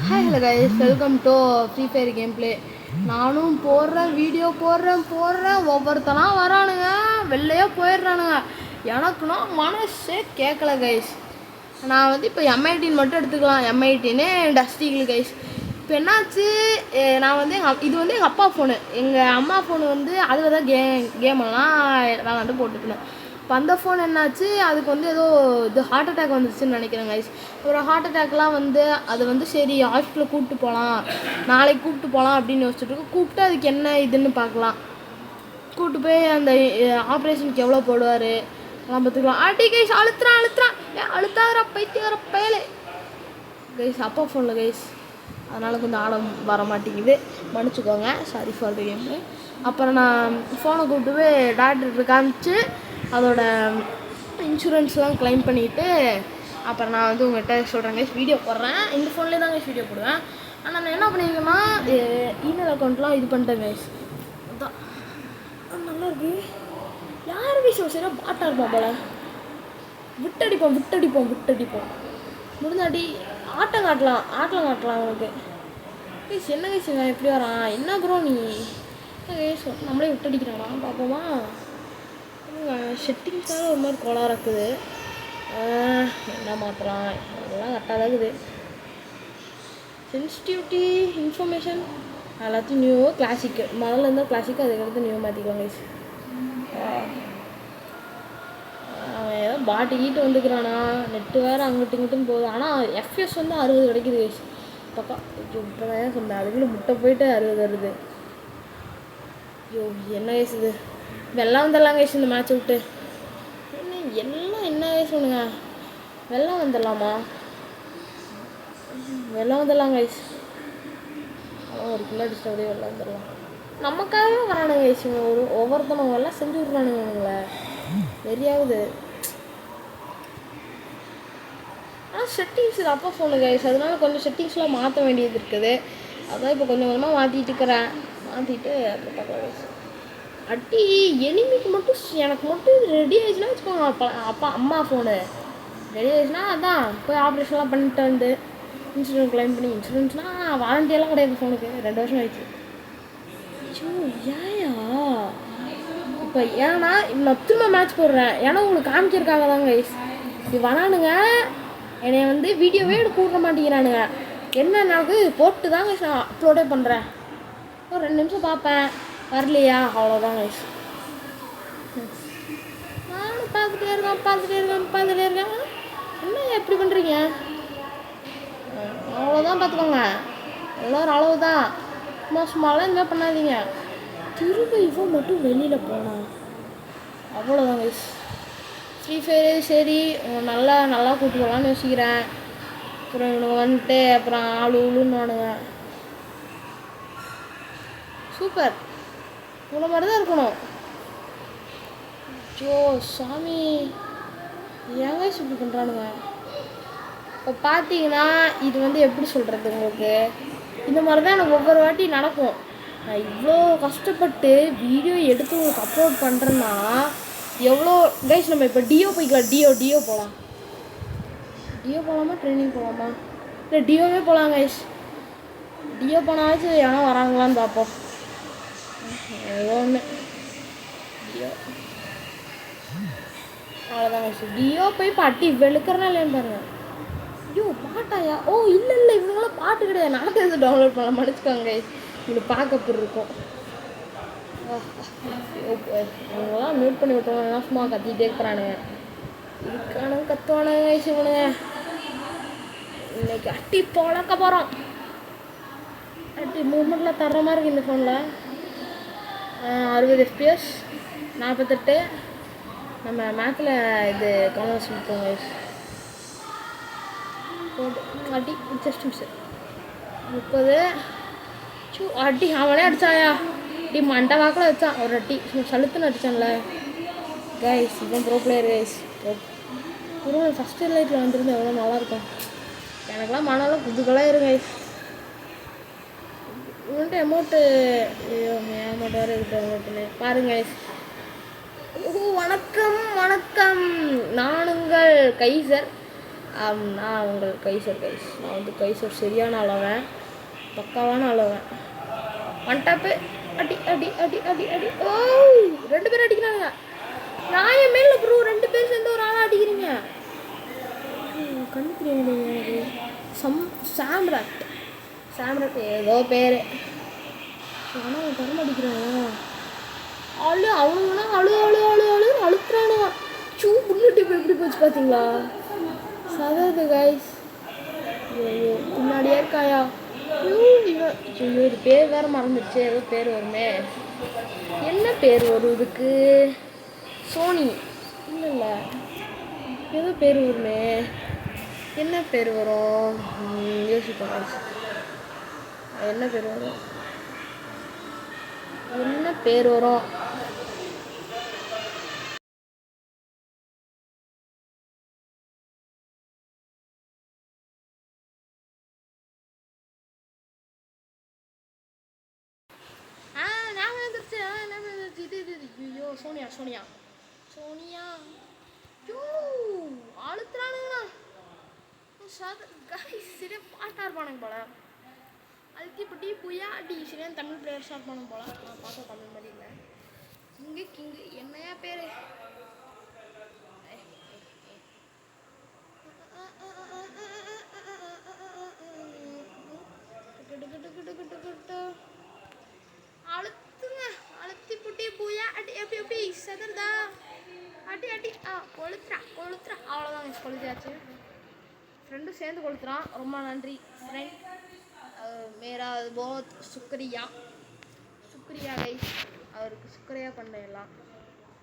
Hi hello guys, welcome to free fire game play. நானும் போடுறேன், video போடுறேன். ஒவ்வொருத்தலாம் வரானுங்க, வெளிலையே போயிடுறானுங்க. எனக்குன்னா மனசே கேட்கல கைஸ். நான் வந்து இப்போ M18 மட்டும் எடுத்துக்கலாம். M18 டஸ்டிகிள் guys. இப்போ என்னாச்சு, நான் வந்து இது வந்து எங்கள் அப்பா ஃபோனு. எங்கள் அம்மா ஃபோனு வந்து அதில் தான் கேமெல்லாம் விளாண்டு போட்டுக்கணும். இப்போ அந்த ஃபோன் என்னாச்சு, அதுக்கு வந்து ஏதோ இது ஹார்ட் அட்டாக் வந்துருச்சுன்னு நினைக்கிறேன் கைஸ். ஒரு ஹார்ட் அட்டாக்லாம் வந்து அது வந்து சரி ஹாஸ்பிட்டலில் கூப்பிட்டு போகலாம், நாளைக்கு கூப்பிட்டு போகலாம் அப்படின்னு யோசிச்சுட்டு கூப்பிட்டு அதுக்கு என்ன இதுன்னு பார்க்கலாம். கூப்பிட்டு போய் அந்த ஆப்ரேஷனுக்கு எவ்வளோ போடுவார் எல்லாம் பார்த்துக்கலாம். ஆட்டி கைஸ் அழுத்துறான் அழுத்தாகிற பைத்தியகிற பயலே கைஸ். அப்பா ஃபோனில் கைஸ், அதனால் கொஞ்சம் ஆடம் வர மாட்டேங்குது, மன்னிச்சுக்கோங்க, சாரி ஃபார் த கேம். அப்புறம் நான் ஃபோனை கூப்பிட்டு போய் டாக்டர்கிட்ட காமிச்சு அதோட இன்சூரன்ஸ்லாம் க்ளைம் பண்ணிவிட்டு அப்புறம் நான் வந்து உங்கள்கிட்ட சொல்கிறேன் கைஸ், வீடியோ போடுறேன். இந்த ஃபோன்லேயே தான் கைஸ் வீடியோ போடுவேன். ஆனால் நான் என்ன பண்ணியிருக்கேன்னா இமெயில் அக்கௌண்ட்லாம் இது பண்ணிட்டேன் கைஸ். அதான் நல்லாயிருக்கு. யார் கைஸ் சரியாக பாட்டாக இருப்பான் போல். விட்டடிப்போம் முடிஞ்சாட்டி ஆட்டம் காட்டலாம் அவனுக்கு. கைஸ் என்ன கைஸ் எப்படி வரான், என்ன ப்ரோ நீ கைஸ் நம்மளே விட்டடிக்கிறானா பார்ப்போமா. செட்டிங்ஸாக ஒரு மாதிரி கோளாக இருக்குது, என்ன மாற்றலாம், அதெல்லாம் கரெக்டாக தான் இருக்குது. சென்சிட்டிவிட்டி இன்ஃபர்மேஷன் எல்லாத்தையும் நியூ கிளாசிக்கு முதல்ல இருந்தால் கிளாசிக்கு, அதுக்கடுத்து நியூ மாற்றிக்கலாம் கைஸ். அவன் ஏதோ பாட்டிக்கிட்டு வந்துக்கிறானா, நெட்டு வேறு அங்கிட்டு இங்கிட்டும் போகுது. ஆனால் எஃப்எஸ் வந்து 60 கிடைக்குது கைஸ். பக்கம் இப்போ தான் சொன்னேன், அதுக்குள்ளே முட்டை போயிட்டு 60 வருது. ஐயோ என்ன கைஸ் இது, வெள்ளம் வந்துடலாம் கைஸ் இந்த மேட்ச் விட்டு. எல்லாம் என்ன கைஸ் ஒன்றுங்க, வெள்ளம் வந்துடலாமா, வெள்ளம் வந்துடலாம் கைஸ். ஒரு கிலோ அடிச்சுட்டு அப்படியே வெள்ளம் வந்துடலாம். நமக்காகவே வரானுங்க கைஸ், ஒவ்வொருத்தவங்க எல்லாம் செஞ்சு விட்றானுங்க அவங்கள, வெறியாகுது. ஆனால் செட்டிங்ஸ் இது அப்பா ஃபோனு கைஸ், அதனால கொஞ்சம் செட்டிங்ஸ்லாம் மாற்ற வேண்டியது இருக்குது. அதான் இப்போ கொஞ்சம் கொஞ்சமாக மாற்றிட்டு இருக்கிறேன். மாற்றிட்டு அப்புறம் பார்க்கலாம் கைஸ். அட்டி எனிமிக்கு மட்டும் எனக்கு மட்டும் ரெடி ஆயிடுச்சுன்னா வச்சுக்கோங்க. அம்மா ஃபோனு ரெடி ஆயிடுச்சுன்னா அதான் போய் ஆப்ரேஷன்லாம் பண்ணிட்டு வந்து இன்சூரன்ஸ் க்ளைம் பண்ணி, இன்சூரன்ஸ்னால் வாரண்டியெல்லாம் கிடையாது ஃபோனுக்கு, 2 வருஷம் ஆயிடுச்சு. ஏயா இப்போ ஏன்னா நான் திரும்ப மேட்ச் போடுறேன், ஏன்னா உங்களுக்கு காமிக்கிறதுக்காக தாங்க கைஸ். இது வரானுங்க என்னை வந்து வீடியோவே எடுக்க விட மாட்டேங்கிறானுங்க. என்ன எனக்கு போட்டு தாங்க நான் அப்லோடே பண்ணுறேன். ஒரு 2 நிமிஷம் பார்ப்பேன், வரலையா அவ்வளோதான் கைஸ். நானும் பார்த்துட்டே இருக்கேன். என்ன எப்படி பண்ணுறீங்க, அவ்வளோதான் பார்த்துக்கோங்க, எல்லோரும் அளவு தான், சும்மாலாம் இனிமேல் பண்ணாதீங்க. திரும்ப இவன் மட்டும் வெளியில் போனான், அவ்வளோதான் கைஸ். ஃப்ரீ ஃபயரு சரி நல்லா கூப்பிட்டு போகலான்னு யோசிக்கிறேன். அப்புறம் இவனுக்கு வந்துட்டு அப்புறம் ஆளுன்னு வானுங்க. சூப்பர், இவ்வளோ மாதிரி தான் இருக்கணும். ஜோ சாமி ஏங்க இப்படி பண்ணுறானுங்க. இப்போ பார்த்தீங்கன்னா இது வந்து எப்படி சொல்கிறது உங்களுக்கு, இந்த மாதிரி தான் எனக்கு ஒவ்வொரு வாட்டி நடக்கும். நான் இவ்வளோ கஷ்டப்பட்டு வீடியோ எடுத்து உங்களுக்கு அப்லோட் பண்ணுறேன்னா எவ்வளோ கைஸ். நம்ம இப்போ டியோ போய்க்கலாம், டியோ போகலாமா, ட்ரெயினிங் போகலாமா, இல்லை டியோவே போகலாம் கைஸ். டியோ போனாலும் ஏன்னா வராங்களான்னு பார்ப்போம். ஏதோ ஒன்று டியோ அவ்வளோதாங்க கைஸ். டியோ போய் பாட்டி வெளுக்கிறனா இல்லைன்னு பாருங்கள். ஐயோ பாட்டாயா, ஓ இல்லை இவங்களாம் பாட்டு கிடையாது, நான் எது டவுன்லோட் பண்ண மன்னிச்சுக்கோங்க கைஸ். உங்களுக்கு பார்க்க இருக்கும். இவங்களாம் மியூட் பண்ணி விட்டோம்னா சும்மா கத்திகிட்டே இருக்கிறானுங்க, கத்துவானுங்க கைஸ் இவனுங்க. இன்னைக்கு அட்டி பொழக்க போகிறோம். அட்டி மூமெண்ட்டில் தர்ற மாதிரி இருக்குது இந்த ஃபோனில். 60 FPS 48. நம்ம மேத்தில் இது கன்வர்ஸ் பண்ணிப்போம் கைஸ். அடி ஜஸ்ட் மிஸ் 30. அடி அவனே அடித்தாயா, அடி மண்டை வாக்கில் வச்சான் ஒரு அட்டி, சலுத்துன்னு அடித்தான்ல கைஸ். இவன் ப்ரோ பிளேயர் கைஸ். ஒரு ஃபஸ்ட் லைட்டில் வந்துருந்து எவ்வளோ நல்லாயிருக்கும். எனக்கெல்லாம் மனெல்லாம் குதுக்கெல்லாம் இருக்கு கைஸ். இவன்ட்டு அமௌண்ட்டு வேறு இருக்குது அமௌண்ட்டுன்னு பாருங்க கைஸ். வணக்கம், நான் உங்கள் கைசர். நான் உங்கள் கைசர் கைஸ். நான் வந்து கைசர் சரியான அளவன், பக்காவான அளவன். ஒன் டாப்பு அடி அடி அடி அடி அடி. ஓ 2 பேர் அடிக்கிறாங்க. நான் என் மேலே ப்ரோ 2 பேர் சேர்ந்து ஒரு ஆளாக அடிக்கிறீங்க. கண்டுக்கிறீங்க சாம்ராட் ஏதோ பேர். ஆனால் தரம் அடிக்கிறாங்க. அவனுங்களாம் அழுத்துறானுங்க. புல்லட்டு இப்போ எப்படி போச்சு பார்த்தீங்களா? சதது கைஸ். ஐயோ பின்னாடியே இருக்காயா? ஐயோ இது பேர் வேறு மறந்துடுச்சு. ஏதோ பேர் வருமே. என்ன பேர் வரும் இதுக்கு? சோனி இல்லை ஏதோ பேர் வருமே. என்ன பேர் வரும்? யோசிப்போம். என்ன பேர் வரும்? ஐயோ சோனியா அழுத்துறானுங்கண்ணா. சரியா பாட்டாக இருப்பானுங்க போல. அழுத்திப்பட்டி புயா அடி சரியான தமிழ் பிளேயர்ஸாக இருப்பானுங்க போல. நான் பார்த்தா தமிழ் மாதிரி இல்லை. கிங்கு என்னையா பேர்? அழுத்திப்பட்டி புயா அடி எப்படி எப்படி செதறதா? அடி அடி கொளுத்துறா அவ்வளோதான். கொளுத்தியாச்சு. ஃப்ரெண்டும் சேர்ந்து கொளுத்துறான். ரொம்ப நன்றி ஃப்ரெண்ட். மேரா बहुत शुक्रिया கைஸ். அவருக்கு சுக்கரையா பண்ண எல்லாம்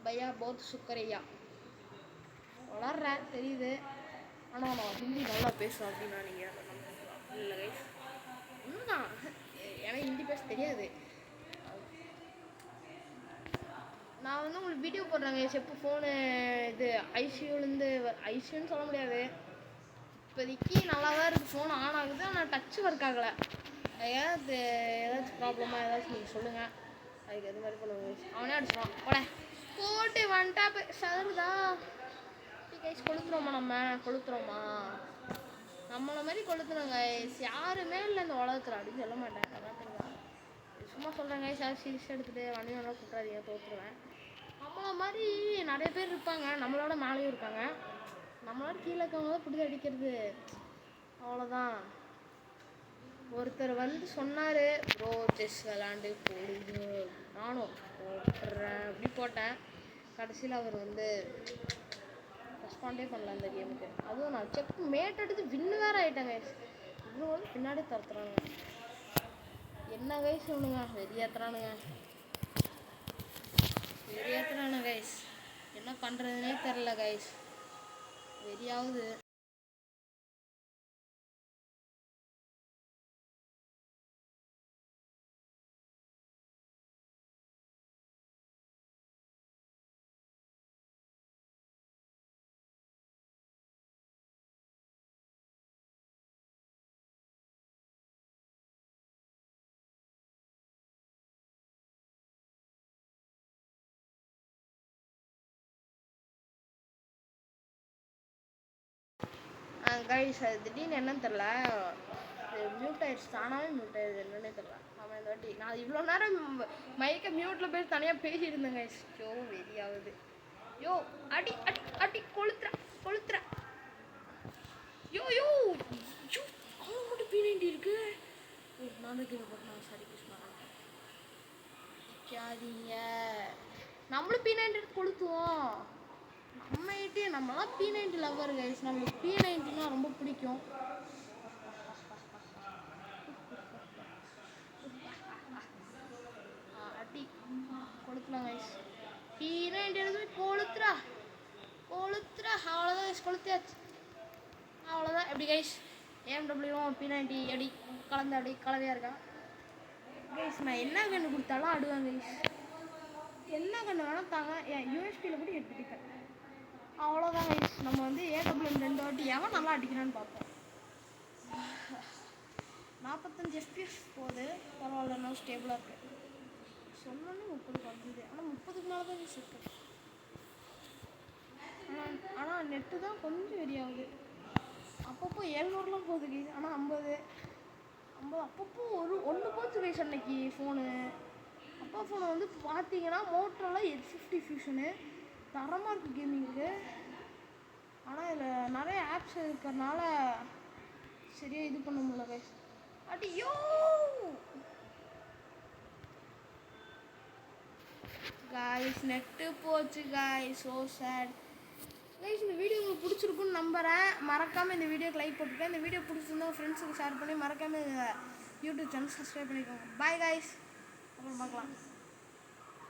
பையா बहुत शुक्रिया. வளர்றேன் தெரியுது. ஆனால் நான் ஹிந்தி நல்லா பேசுவேன் அப்படின்னா நீங்கள் இல்லை கைஸ். இன்னும் எனக்கு ஹிந்தி பேச தெரியாது. நான் வந்து உங்களுக்கு வீடியோ போடுறேங்க. எப்போ ஃபோனு இது ஐசியூன்னு சொல்ல முடியாது. இப்போதைக்கு நல்லா தான் இருக்குது. ஃபோன் ஆன் ஆகுது. ஆனால் டச் ஒர்க் ஆகலை. ஏதாச்சும் ப்ராப்ளமாக ஏதாச்சும் நீங்கள் சொல்லுங்கள். அதுக்கு எது மாதிரி பண்ணுவோம். அவனே அடிச்சிடுவான். போட்டு ஒன் டாப்பு சதுருதா. கைஸ் கொளுத்துறோமா நம்மளை மாதிரி கொளுத்துறோங்க. யாருமே இல்லை இந்த உலகத்தில் அப்படின்னு சொல்ல மாட்டேன். சும்மா சொல்கிறேங்க. சீரியஸ் எடுத்துகிட்டு வண்டி நல்லா கூட்டாதீங்க, தோற்றுருவேன். நம்மளை மாதிரி நிறைய பேர் இருப்பாங்க. நம்மளோட மேலேயும் இருப்பாங்க. நம்மளோட கீழே இருக்கவங்க தான் பிடிச்சி அடிக்கிறது. அவ்வளோதான். ஒருத்தர் வந்து சொன்னார் ப்ரோ செஸ் விளாண்டு போடுது. நானும் போட்டுறேன் அப்படி போட்டேன். கடைசியில் அவர் வந்து ரெஸ்பாண்டே பண்ணல அந்த கேமுக்கு. அதுவும் நான் மேட் எடுத்து வின்னு வேறு ஆகிட்டேங்க. இவ்வளோ வந்து பின்னாடி துரத்துறாங்க. என்ன கைஸ் ஒன்றுங்க வெறியாத்துறானுங்க கைஸ். என்ன பண்ணுறதுனே தெரில கைஸ். வெறியாவது. கைஸ் அது திடீர்னு என்னன்னு தெரில. மியூட் ஆயிடுச்சு. தானாகவே மியூட் ஆயிடுது. என்னன்னே தெரில. நம்ம இந்த வாட்டி நான் இவ்வளோ நேரம் மைக்கை மியூட்டில் போய் தனியாக பேசிட்டு இருந்தேன் கைஸ். வெறியாகுது. அடி அடி அடி கொளுத்துறா. அவங்க மட்டும் P90 இருக்கு. நான் தான் கீழே போட்டேன். சாரி கிருஷ்ணா. நிற்காதீங்க. நம்மளும் P90 எடுத்து கொளுத்துவோம். நம்மளாம் P90 லவர் கைஸ். நம்மளுக்கு P90னா ரொம்ப பிடிக்கும். அடி கொளுத்துலாம் கைஸ். P90 எடுத்து கொளுத்துறா. அவ்வளோதான் கைஸ். கொளுத்தியாச்சு. அவ்வளோதான். எப்படி கைஸ் AMWவும் P90 அடி கலவையாக இருக்கா கைஸ். நான் என்ன கன்று கொடுத்தாலும் ஆடுவேன் கைஸ். என்ன கன்று வேணால் தாங்க. யூஎஸ்பியில் கூட எடுத்துக்கிட்டேன். அவ்வளோதான் கைஸ். நம்ம வந்து AWM 2 வாட்டி எவன் நல்லா அடிக்கிறான்னு பார்ப்போம். 45 FPS போகுது. பரவாயில்ல, நல்லா ஸ்டேபிளாக இருக்குது. சொன்னோன்னே 30 குறைஞ்சிது. ஆனால் 30க்கு மேலே தான் இருக்குது. ஆனால் நெட்டு தான் கொஞ்சம் வெறியாகுது. அப்பப்போ 700லாம் போகுது கைஸ். ஆனால் 50 அப்பப்போ ஒன்று போச்சு கைஸ் அன்னைக்கு ஃபோனு. அப்பா ஃபோனை வந்து பார்த்தீங்கன்னா மோட்டோரோலா H50 ஃபியூஷனு தரமாக இருக்குது கேமிங்கு. ஆனால் இதில் நிறைய ஆப்ஸ் இருக்கிறதுனால சரியாக இது பண்ண முடியல கைஸ். அடியோ காய்ஸ், நெட்டு போச்சு காய்ஸ், ஸோ சேட் கைஸ். இந்த வீடியோ உங்களுக்கு பிடிச்சிருக்குன்னு நம்புகிறேன். மறக்காமல் இந்த வீடியோக்கு லைக் போட்டுருக்கேன். இந்த வீடியோ பிடிச்சிருந்தா ஃப்ரெண்ட்ஸுக்கு ஷேர் பண்ணி மறக்காமல் யூடியூப் சேனல் சப்ஸ்கிரைப் பண்ணிக்கோங்க. பாய் காய்ஸ், அப்புறம் பார்க்கலாம்.